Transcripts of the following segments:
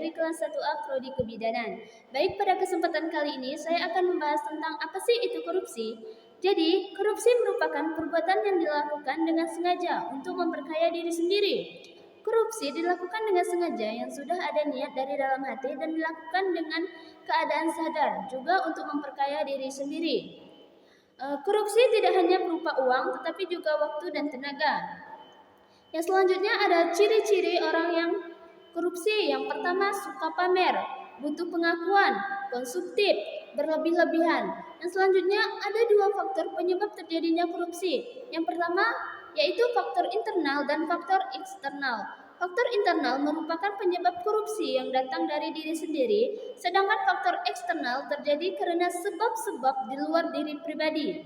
dari kelas 1A Prodi Kebidanan. Baik, pada kesempatan kali ini saya akan membahas tentang apa sih itu korupsi. Jadi, korupsi merupakan perbuatan yang dilakukan dengan sengaja untuk memperkaya diri sendiri. Korupsi dilakukan dengan sengaja yang sudah ada niat dari dalam hati dan dilakukan dengan keadaan sadar, juga untuk memperkaya diri sendiri. Korupsi tidak hanya berupa uang, tetapi juga waktu dan tenaga. Yang selanjutnya ada ciri-ciri orang yang korupsi. Yang pertama, suka pamer, butuh pengakuan, konsumtif, berlebih-lebihan. Yang selanjutnya ada dua faktor penyebab terjadinya korupsi. Yang pertama yaitu faktor internal dan faktor eksternal. Faktor internal merupakan penyebab korupsi yang datang dari diri sendiri, sedangkan faktor eksternal terjadi karena sebab-sebab di luar diri pribadi.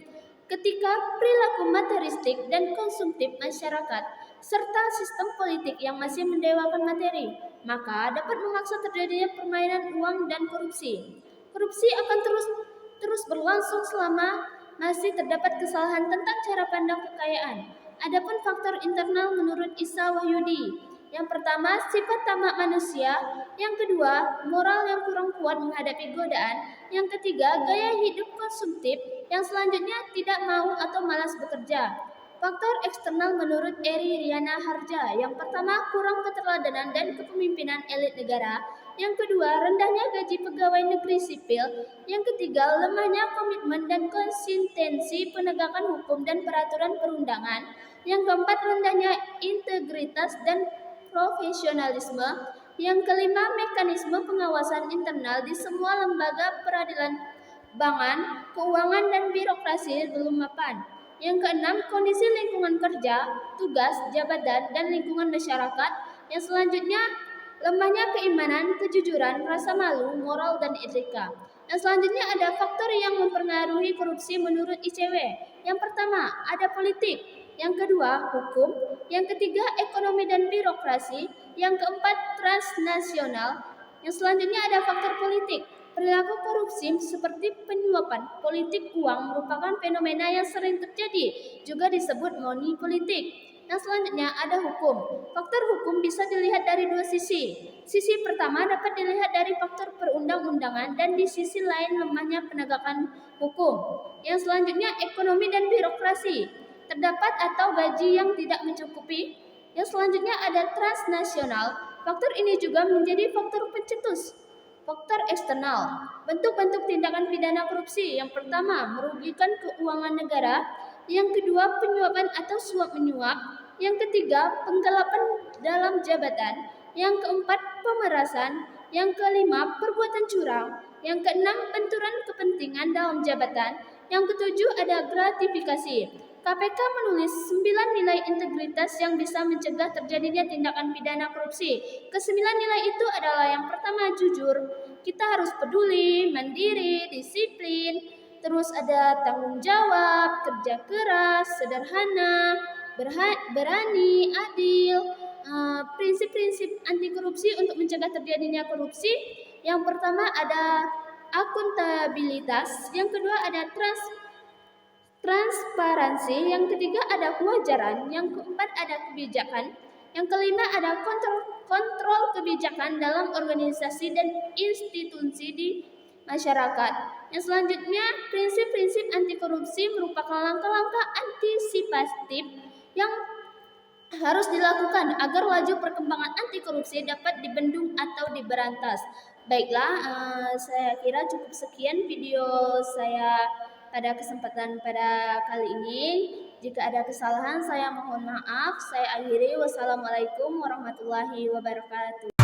Ketika perilaku materialistik dan konsumtif masyarakat serta sistem politik yang masih mendewakan materi, maka dapat memaksa terjadinya permainan uang dan korupsi. Korupsi akan terus berlangsung selama masih terdapat kesalahan tentang cara pandang kekayaan. Adapun faktor internal menurut Isa Wahyudi, yang pertama, sifat tamak manusia. Yang kedua, moral yang kurang kuat menghadapi godaan. Yang ketiga, gaya hidup konsumtif. Yang selanjutnya, tidak mau atau malas bekerja. Faktor eksternal menurut Eri Riana Harja. Yang pertama, kurang keteladanan dan kepemimpinan elit negara. Yang kedua, rendahnya gaji pegawai negeri sipil. Yang ketiga, lemahnya komitmen dan konsistensi penegakan hukum dan peraturan perundangan. Yang keempat, rendahnya integritas dan profesionalisme. Yang kelima, mekanisme pengawasan internal di semua lembaga peradilan, bankan, keuangan, dan birokrasi belum mapan. Yang keenam, kondisi lingkungan kerja, tugas, jabatan, dan lingkungan masyarakat. Yang selanjutnya, lemahnya keimanan, kejujuran, rasa malu, moral, dan etika. Yang selanjutnya ada faktor yang mempengaruhi korupsi menurut ICW. Yang pertama, ada politik. Yang kedua, hukum. Yang ketiga, ekonomi dan birokrasi. Yang keempat, transnasional. Yang selanjutnya ada faktor politik. Perilaku korupsi seperti penyuapan politik uang merupakan fenomena yang sering terjadi, juga disebut money politik. Yang selanjutnya ada hukum. Faktor hukum bisa dilihat dari dua sisi. Sisi pertama dapat dilihat dari faktor perundang-undangan dan di sisi lain lemahnya penegakan hukum. Yang selanjutnya ekonomi dan birokrasi. Terdapat atau gaji yang tidak mencukupi. Yang selanjutnya ada transnasional. Faktor ini juga menjadi faktor pencetus. Faktor eksternal, bentuk-bentuk tindakan pidana korupsi. Yang pertama, merugikan keuangan negara. Yang kedua, penyuapan atau suap menyuap. Yang ketiga, penggelapan dalam jabatan. Yang keempat, pemerasan. Yang kelima, perbuatan curang. Yang keenam, benturan kepentingan dalam jabatan. Yang ketujuh, ada gratifikasi. KPK menulis 9 nilai integritas yang bisa mencegah terjadinya tindakan pidana korupsi. Kesembilan nilai itu adalah yang pertama, jujur. Kita harus peduli, mandiri, disiplin. Terus ada tanggung jawab, kerja keras, sederhana, berani, adil. Prinsip-prinsip anti korupsi untuk mencegah terjadinya korupsi. Yang pertama ada akuntabilitas. Yang kedua ada transparansi, yang ketiga ada kewajaran, yang keempat ada kebijakan, yang kelima ada kontrol kebijakan dalam organisasi dan institusi di masyarakat. Yang selanjutnya, prinsip-prinsip anti korupsi merupakan langkah-langkah antisipatif yang harus dilakukan agar laju perkembangan anti korupsi dapat dibendung atau diberantas. Baiklah, saya kira cukup sekian video saya pada kesempatan pada kali ini. Jika ada kesalahan, saya mohon maaf. Saya akhiri. Wassalamualaikum warahmatullahi wabarakatuh.